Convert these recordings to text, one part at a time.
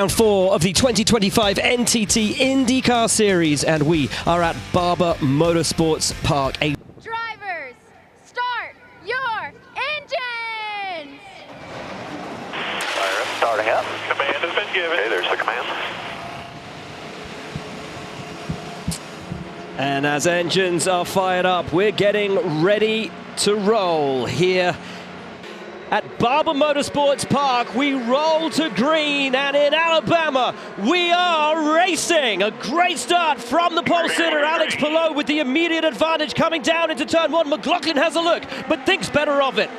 round 4 of the 2025 NTT INDYCAR Series, and we are at Barber Motorsports Park. Drivers, start your engines! Fire up, starting up. Command has been given. Okay, there's the command. And as engines are fired up, we're getting ready to roll here at Barber Motorsports Park. We roll to green, and in Alabama, we are racing. A great start from the pole sitter, Alex Palou, with the immediate advantage coming down into turn 1. McLaughlin has a look, but thinks better of it.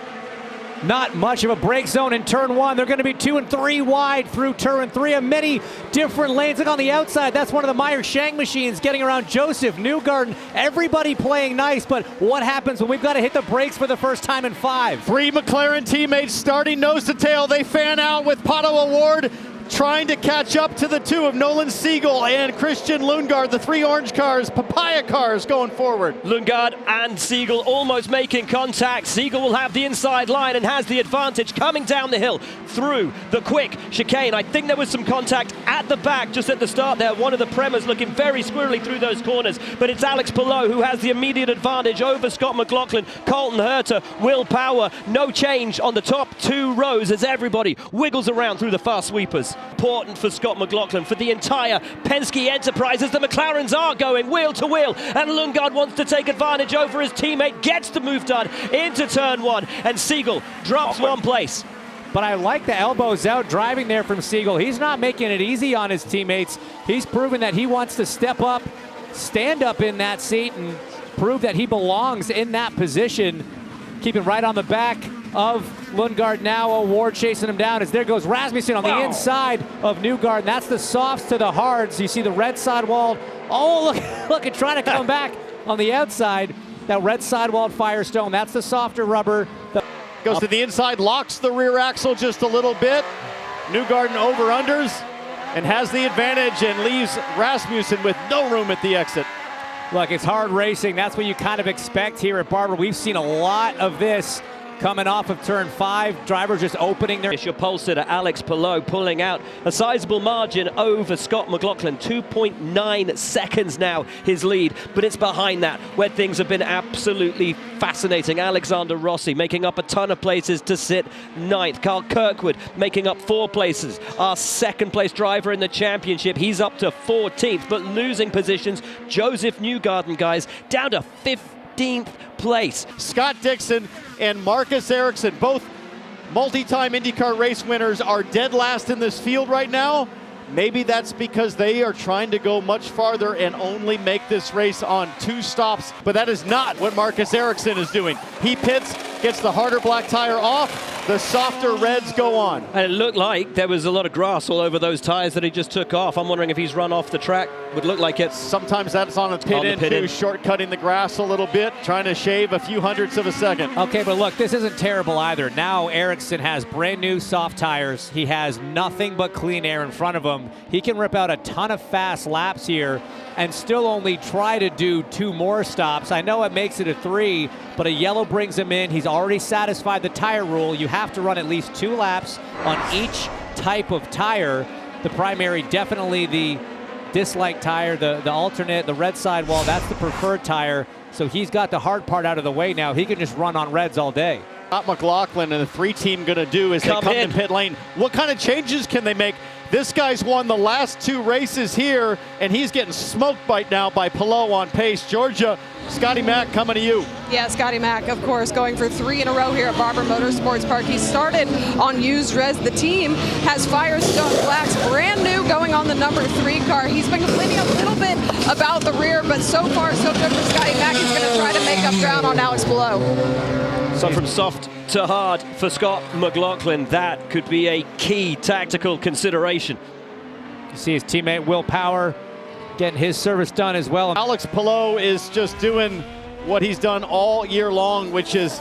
Not much of a break zone in turn 1. They're going to be 2 and 3 wide through turn 3 of many different lanes. Look on the outside. That's one of the Meyer Shang machines getting around Joseph Newgarden. Everybody playing nice, but what happens when we've got to hit the brakes for the first time in 5? 3 McLaren teammates starting nose to tail. They fan out with Pato Award trying to catch up to the 2 of Nolan Siegel and Christian Lundgaard. The 3 orange cars, papaya cars going forward. Lundgaard and Siegel almost making contact. Siegel will have the inside line and has the advantage coming down the hill through the quick chicane. I think there was some contact at the back just at the start there. One of the Premas looking very squirrely through those corners, but it's Alex Palou who has the immediate advantage over Scott McLaughlin. Colton Herter, Will Power, no change on the top 2 rows as everybody wiggles around through the fast sweepers. Important for Scott McLaughlin, for the entire Penske enterprise, as the McLarens are going wheel to wheel, and Lundgaard wants to take advantage over his teammate, gets the move done into turn 1, and Siegel drops 1 place. But I like the elbows out driving there from Siegel. He's not making it easy on his teammates. He's proven that he wants to step up, stand up in that seat, and prove that he belongs in that position. Keeping right on the back of Lundgaard now. Award chasing him down as there goes Rasmussen on the inside of Newgarden. That's the softs to the hards. You see the red sidewall. Oh, look at trying to come back on the outside. That red sidewalled Firestone, that's the softer rubber. Goes to the inside, locks the rear axle just a little bit. Newgarden over-unders and has the advantage and leaves Rasmussen with no room at the exit. Look, it's hard racing. That's what you kind of expect here at Barber. We've seen a lot of this coming off of turn 5. Drivers just opening their... It's your pole sitter, Alex Palou, pulling out a sizable margin over Scott McLaughlin. 2.9 seconds now, his lead. But it's behind that where things have been absolutely fascinating. Alexander Rossi making up a ton of places to sit 9th. Carl Kirkwood making up 4 places. Our 2nd place driver in the championship, he's up to 14th, but losing positions. Joseph Newgarden, guys, down to 15th place. Scott Dixon and Marcus Ericsson, both multi-time IndyCar race winners, are dead last in this field right now. Maybe that's because they are trying to go much farther and only make this race on 2 stops, but that is not what Marcus Ericsson is doing. He pits, gets the harder black tire off, the softer reds go on. And it looked like there was a lot of grass all over those tires that he just took off. I'm wondering if he's run off the track. Would look like it. Sometimes that's on a pit in too, shortcutting the grass a little bit, trying to shave a few hundredths of a second. Okay, but look, this isn't terrible either. Now Ericsson has brand new soft tires. He has nothing but clean air in front of him. He can rip out a ton of fast laps here and still only try to do 2 more stops. I know it makes it a 3, but a yellow brings him in. He's already satisfied the tire rule. You have to run at least 2 laps on each type of tire. The primary, definitely the dislike tire, the alternate, the red sidewall, that's the preferred tire. So he's got the hard part out of the way now. He can just run on reds all day. What McLaughlin and the 3 team gonna do is they come in pit lane. What kind of changes can they make? This guy's won the last 2 races here, and he's getting smoked right now by Palou on pace. Georgia, Scotty Mack coming to you. Yeah, Scotty Mack, of course, going for 3 in a row here at Barber Motorsports Park. He started on used res. The team has Firestone Blacks, brand new, going on the number 3 car. He's been complaining a little bit about the rear, but so far so good for Scotty Mack. He's going to try to make up ground on Alex Palou. So from soft to hard for Scott McLaughlin, that could be a key tactical consideration. You see his teammate Will Power getting his service done as well. Alex Palou is just doing what he's done all year long, which is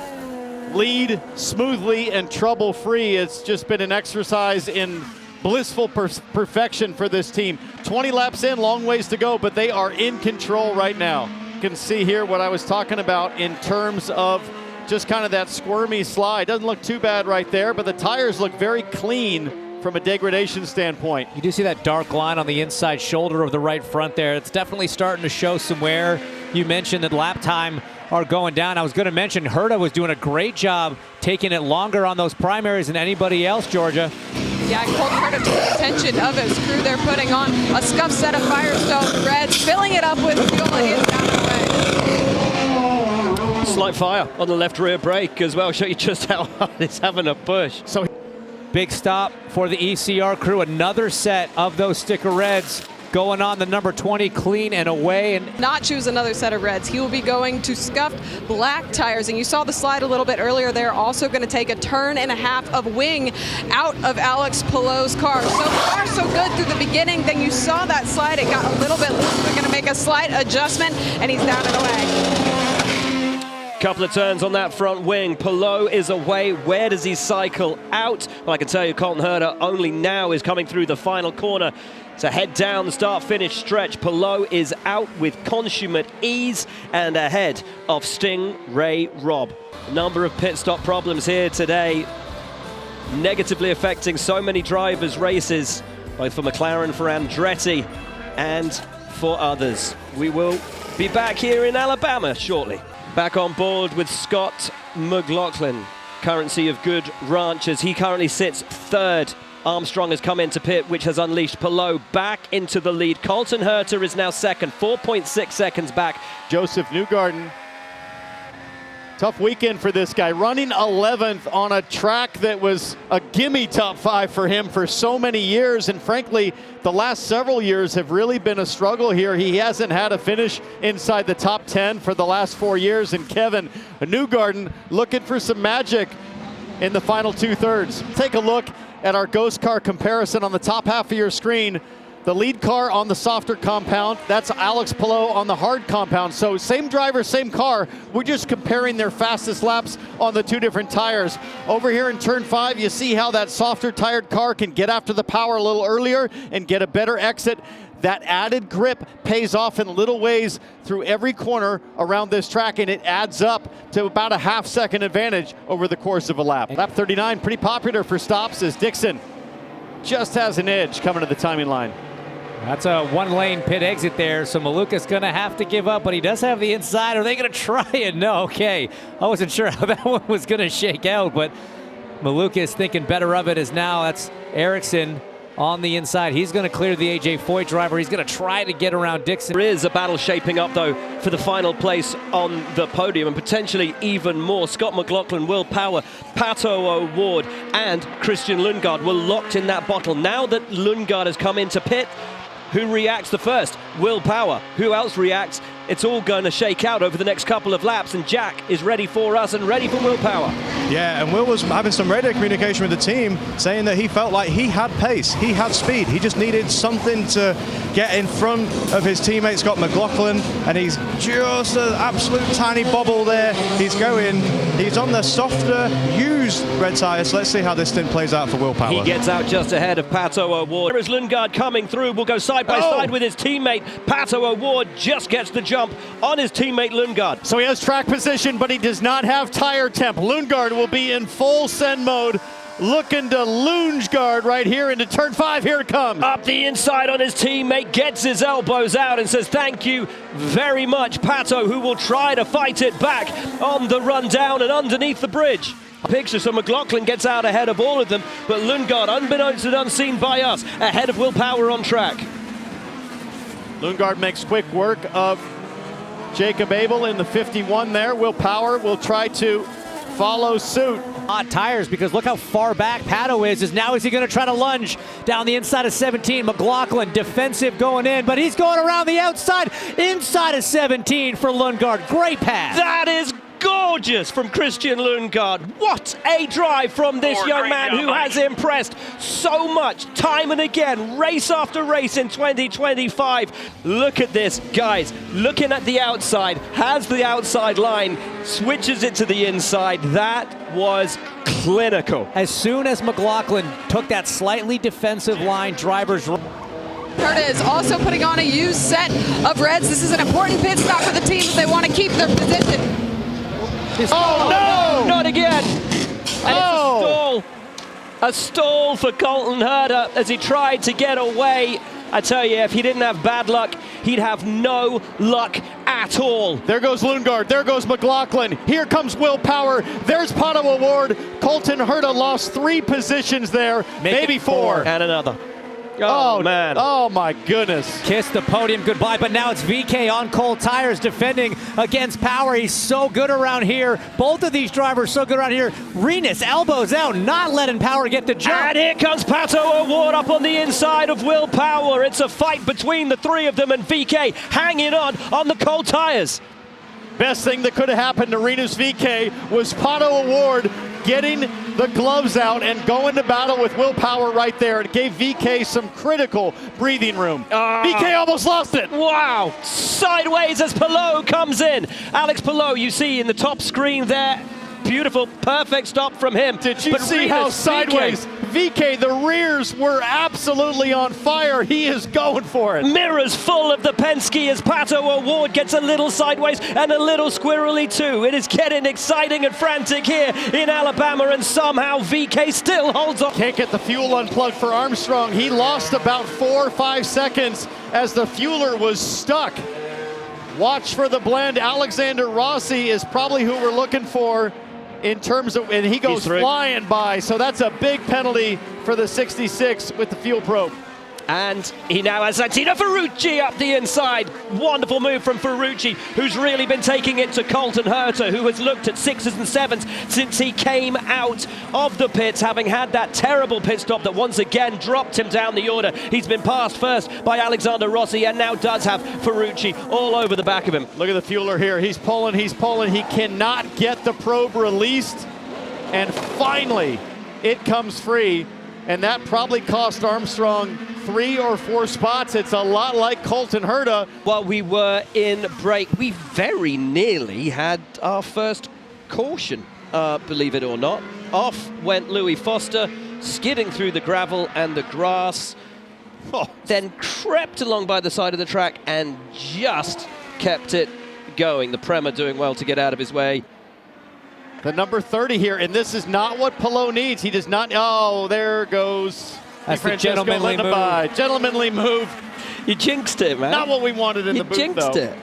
lead smoothly and trouble-free. It's just been an exercise in blissful perfection for this team. 20 laps in, long ways to go, but they are in control right now. You can see here what I was talking about in terms of just kind of that squirmy slide. Doesn't look too bad right there, but the tires look very clean from a degradation standpoint. You do see that dark line on the inside shoulder of the right front there. It's definitely starting to show some wear. You mentioned that lap time are going down. I was going to mention Herta was doing a great job taking it longer on those primaries than anybody else, Georgia. Yeah, Colton Herta took the attention of his crew. They're putting on a scuffed set of Firestone Reds, filling it up with fuel, and he's down the way. Slight fire on the left rear brake as well. Show you just how hard it's having a push. So big stop for the ECR crew. Another set of those sticker reds going on the number 20 clean and away. And not choose another set of reds. He will be going to scuffed black tires. And you saw the slide a little bit earlier. They're also going to take a turn and a half of wing out of Alex Pallou's car. So far, so good through the beginning. Then you saw that slide. It got a little bit loose. They're going to make a slight adjustment, and he's down and away. Couple of turns on that front wing. Palou is away. Where does he cycle out? Well, I can tell you Colton Herta only now is coming through the final corner to head down the start-finish stretch. Palou is out with consummate ease and ahead of Sting Ray Robb. A number of pit stop problems here today, negatively affecting so many drivers' races, both for McLaren, for Andretti, and for others. We will be back here in Alabama shortly. Back on board with Scott McLaughlin, currency of good ranchers. He currently sits third. Armstrong has come into pit, which has unleashed Palou back into the lead. Colton Herta is now second, 4.6 seconds back. Joseph Newgarden, tough weekend for this guy. Running 11th on a track that was a gimme top 5 for him for so many years. And frankly, the last several years have really been a struggle here. He hasn't had a finish inside the top 10 for the last 4 years. And Kevin Newgarden looking for some magic in the final 2/3. Take a look at our ghost car comparison on the top half of your screen. The lead car on the softer compound, that's Alex Palou on the hard compound. So same driver, same car. We're just comparing their fastest laps on the two different tires. Over here in turn 5, you see how that softer tired car can get after the power a little earlier and get a better exit. That added grip pays off in little ways through every corner around this track, and it adds up to about a half-second advantage over the course of a lap. Lap 39, pretty popular for stops as Dixon just has an edge coming to the timing line. that's a one-lane pit exit there, so Maluka's going to have to give up, but he does have the inside. Are they going to try it? No, okay. I wasn't sure how that one was going to shake out, but Maluka is thinking better of it as now that's Ericsson on the inside. He's going to clear the AJ Foyt driver. He's going to try to get around Dixon. There is a battle shaping up, though, for the final place on the podium, and potentially even more. Scott McLaughlin, Will Power, Pato O'Ward, and Christian Lundgaard were locked in that bottle. Now that Lundgaard has come into pit, who reacts the first? Will Power. Who else reacts? It's all going to shake out over the next couple of laps, and Jack is ready for us and ready for Will Power. Yeah, and Will was having some radio communication with the team saying that he felt like he had pace, he had speed. He just needed something to get in front of his teammate Scott McLaughlin, and he's just an absolute tiny bobble there. He's on the softer, used red tires. So let's see how this stint plays out for Will Power. He gets out just ahead of Pato O'Ward. There is Lundgaard coming through. Will go side by side with his teammate. Pato O'Ward just gets the jump on his teammate Lundgaard. So he has track position, but he does not have tire temp. Lundgaard will be in full send mode, looking to Lundgaard right here into turn 5. Here it comes. Up the inside on his teammate, gets his elbows out and says thank you very much, Pato, who will try to fight it back on the run down and underneath the bridge. Picture, so McLaughlin gets out ahead of all of them, but Lundgaard, unbeknownst and unseen by us, ahead of Will Power on track. Lundgaard makes quick work of Jacob Abel in the 51 there. Will Power will try to follow suit. Hot tires, because look how far back Pato is. Now is he going to try to lunge down the inside of 17? McLaughlin defensive going in, but he's going around the outside, inside of 17 for Lundgaard. Great pass. That is gorgeous from Christian Lundgaard. What a drive from this young man who has impressed so much time and again, race after race in 2025. Look at this, guys. Looking at the outside, has the outside line, switches it to the inside. That was clinical. As soon as McLaughlin took that slightly defensive line, drivers... Herta is also putting on a used set of reds. This is an important pit stop for the team if they want to keep their position. Oh, no! Not again! And it's a stall. A stall for Colton Herta as he tried to get away. I tell you, if he didn't have bad luck, he'd have no luck at all. There goes Lundgaard, there goes McLaughlin, here comes Will Power, there's Pato Award. Colton Herta lost 3 positions there, maybe 4. And another. Oh, man. Oh, my goodness. Kiss the podium goodbye, but now it's VK on cold tires defending against Power. He's so good around here. Both of these drivers so good around here. Renus elbows out, not letting Power get the jump. And here comes Pato Award up on the inside of Will Power. It's a fight between the 3 of them, and VK hanging on the cold tires. Best thing that could have happened to Renus VK was Pato Award getting the gloves out and going to battle with Will Power right there. It gave VK some critical breathing room. VK almost lost it. Wow. Sideways as Palou comes in. Alex Palou, you see in the top screen there. Beautiful, perfect stop from him. Did you see how sideways? VK, the rears were absolutely on fire. He is going for it. Mirrors full of the Penske as Pato Award gets a little sideways and a little squirrely too. It is getting exciting and frantic here in Alabama, and somehow VK still holds on. Can't get the fuel unplugged for Armstrong. He lost about 4 or 5 seconds as the fueler was stuck. Watch for the blend. Alexander Rossi is probably who we're looking for in terms of, and he goes flying by, so that's a big penalty for the 66 with the fuel probe. And he now has Santino Ferrucci up the inside. Wonderful move from Ferrucci, who's really been taking it to Colton Herta, who has looked at 6s and 7s since he came out of the pits, having had that terrible pit stop that once again dropped him down the order. He's been passed first by Alexander Rossi and now does have Ferrucci all over the back of him. Look at the fueler here. He's pulling. He cannot get the probe released. And finally, it comes free. And that probably cost Armstrong 3 or 4 spots. It's a lot like Colton Herta. While we were in break, we very nearly had our first caution, believe it or not. Off went Louis Foster, skidding through the gravel and the grass, then crept along by the side of the track and just kept it going. The Prema doing well to get out of his way. The number 30 here, and this is not what Palou needs. He does not. Oh, there goes. That's the gentlemanly move. Gentlemanly move. You jinxed it, man. Not what we wanted in the booth, though. You jinxed it.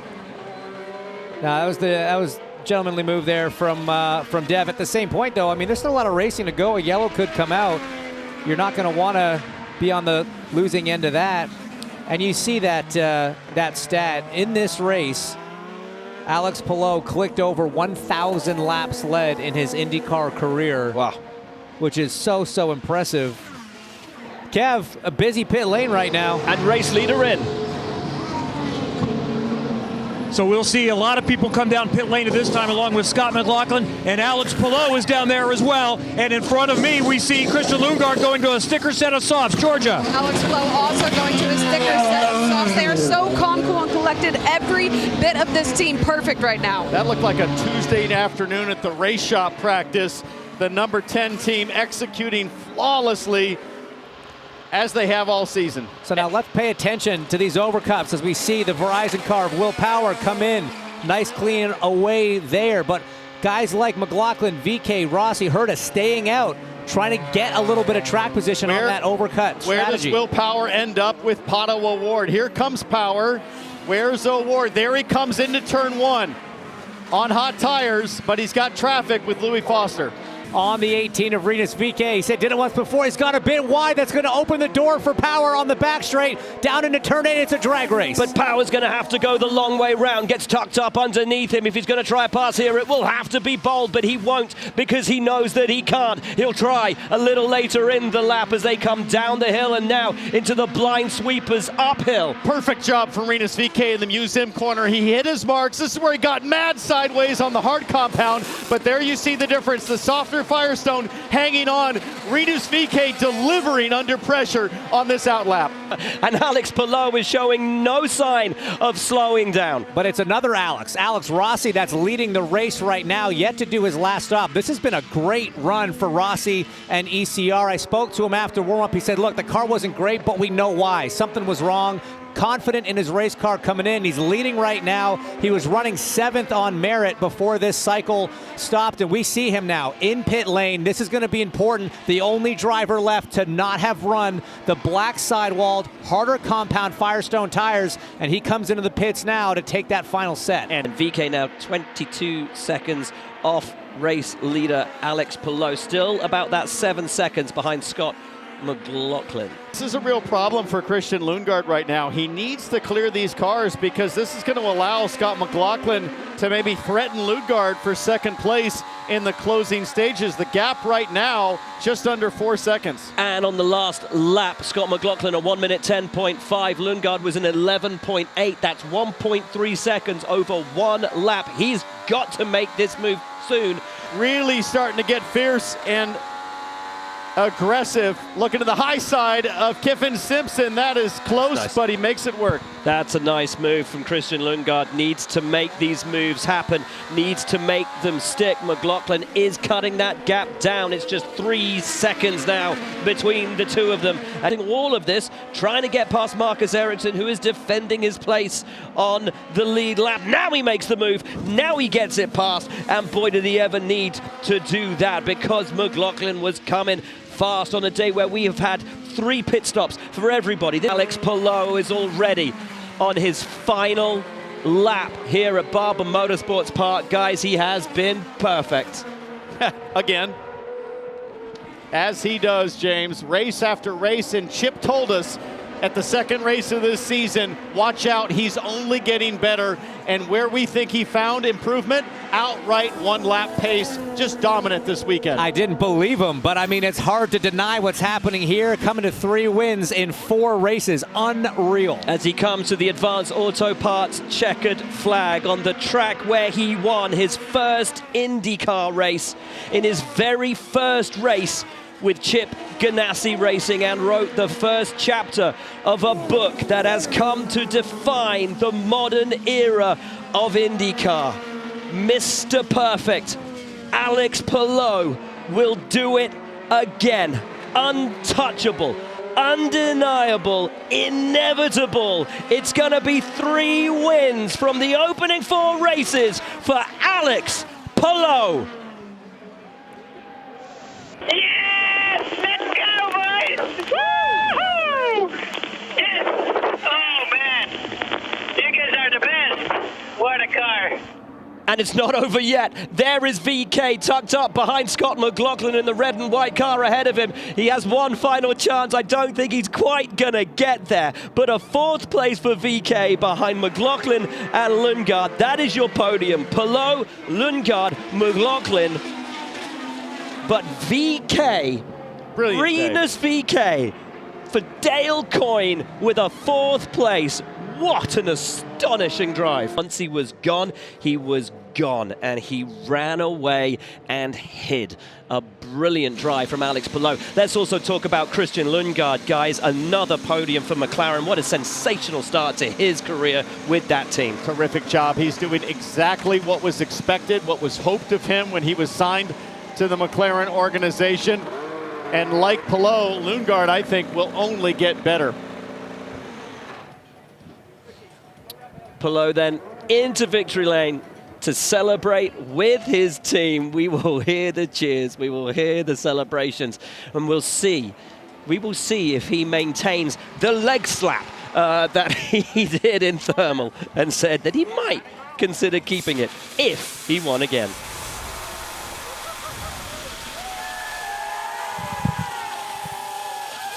No, that was gentlemanly move there from Dev. At the same point, though, I mean, there's still a lot of racing to go. A yellow could come out. You're not going to want to be on the losing end of that. And you see that that stat in this race. Alex Palou clicked over 1,000 laps led in his IndyCar career. Wow. Which is so impressive. Kev, a busy pit lane right now. And race leader in. So we'll see a lot of people come down pit lane at this time, along with Scott McLaughlin, and Alex Palou is down there as well. And in front of me, we see Christian Lundgaard going to a sticker set of softs. Georgia. Alex Palou also going to a sticker set of softs. They are so calm, cool, and collected. Every bit of this team perfect right now. That looked like a Tuesday afternoon at the race shop practice. The number 10 team executing flawlessly, as they have all season. So now let's pay attention to these overcuts as we see the Verizon car of Will Power come in. Nice clean away there, but guys like McLaughlin, VK, Rossi, Herta staying out, trying to get a little bit of track position on that overcut Where strategy. does Will Power end up with Pato Award? Here comes Power. Where's Award? There he comes into turn 1 on hot tires, but he's got traffic with Louis Foster. On the 18 of Renus VK. He said did it once before. He's got a bit wide. That's going to open the door for Power on the back straight. Down into turn 8. It's a drag race. But Power's going to have to go the long way round. Gets tucked up underneath him. If he's going to try a pass here, it will have to be bold, but he won't because he knows that he can't. He'll try a little later in the lap as they come down the hill and now into the blind sweepers uphill. Perfect job from Renus VK in the museum corner. He hit his marks. This is where he got mad sideways on the hard compound, but there you see the difference. The softer Firestone hanging on. Renus VK delivering under pressure on this outlap. And Alex Palou is showing no sign of slowing down. But it's another Alex Rossi that's leading the race right now, yet to do his last stop. This has been a great run for Rossi and ECR. I spoke to him after warm-up. He said, look, the car wasn't great, but we know why. Something was wrong. confident in his race car coming in. He's leading right now. He was running 7th on merit before this cycle stopped, and we see him now in pit lane. This is going to be important. The only driver left to not have run the black sidewalled, harder compound Firestone tires, and he comes into the pits now to take that final set. And VK now 22 seconds off race leader Alex Palou, still about that 7 seconds behind Scott McLaughlin. This is a real problem for Christian Lundgaard right now. He needs to clear these cars because this is going to allow Scott McLaughlin to maybe threaten Lundgaard for second place in the closing stages. The gap right now, just under 4 seconds. And on the last lap, Scott McLaughlin at 1 minute 10.5. Lundgaard was in 11.8. That's 1.3 seconds over 1 lap. He's got to make this move soon. Really starting to get fierce and aggressive. Looking to the high side of Kiffin Simpson. That is close, nice. But he makes it work. That's a nice move from Christian Lundgaard. Needs to make these moves happen. Needs to make them stick. McLaughlin is cutting that gap down. It's just 3 seconds now between the two of them. And all of this, trying to get past Marcus Ericsson, who is defending his place on the lead lap. Now he makes the move. Now he gets it past. And boy, did he ever need to do that, because McLaughlin was coming fast on a day where we have had 3 pit stops for everybody. Alex Palou is already on his final lap here at Barber Motorsports Park. Guys, he has been perfect. Again, as he does, James, race after race, and Chip told us at the second race of this season, watch out, he's only getting better. And where we think he found improvement, outright 1 lap pace, just dominant this weekend. I didn't believe him, but I mean, it's hard to deny what's happening here, coming to 3 wins in 4 races. Unreal. As he comes to the Advanced Auto Parts checkered flag on the track where he won his first IndyCar race in his very first race with Chip Ganassi Racing, and wrote the first chapter of a book that has come to define the modern era of IndyCar. Mr. Perfect, Alex Palou, will do it again. Untouchable, undeniable, inevitable. It's going to be 3 wins from the opening 4 races for Alex Palou. Yes! Let's go, boys! Woo-hoo! Yes! Oh, man. You guys are the best. What a car. And it's not over yet. There is VK tucked up behind Scott McLaughlin in the red and white car ahead of him. He has one final chance. I don't think he's quite gonna get there, but a 4th place for VK behind McLaughlin and Lundgaard. That is your podium. Palou, Lundgaard, McLaughlin. But VK, Renus VK, for Dale Coyne with a 4th place. What an astonishing drive. Once he was gone, and he ran away and hid. A brilliant drive from Alex Palou. Let's also talk about Christian Lundgaard, guys. Another podium for McLaren. What a sensational start to his career with that team. Terrific job. He's doing exactly what was expected, what was hoped of him when he was signed to the McLaren organization. And like Palou, Lundgaard, I think, will only get better. Palou then into victory lane to celebrate with his team. We will hear the cheers, we will hear the celebrations, and we will see if he maintains the leg slap that he did in thermal, and said that he might consider keeping it if he won again.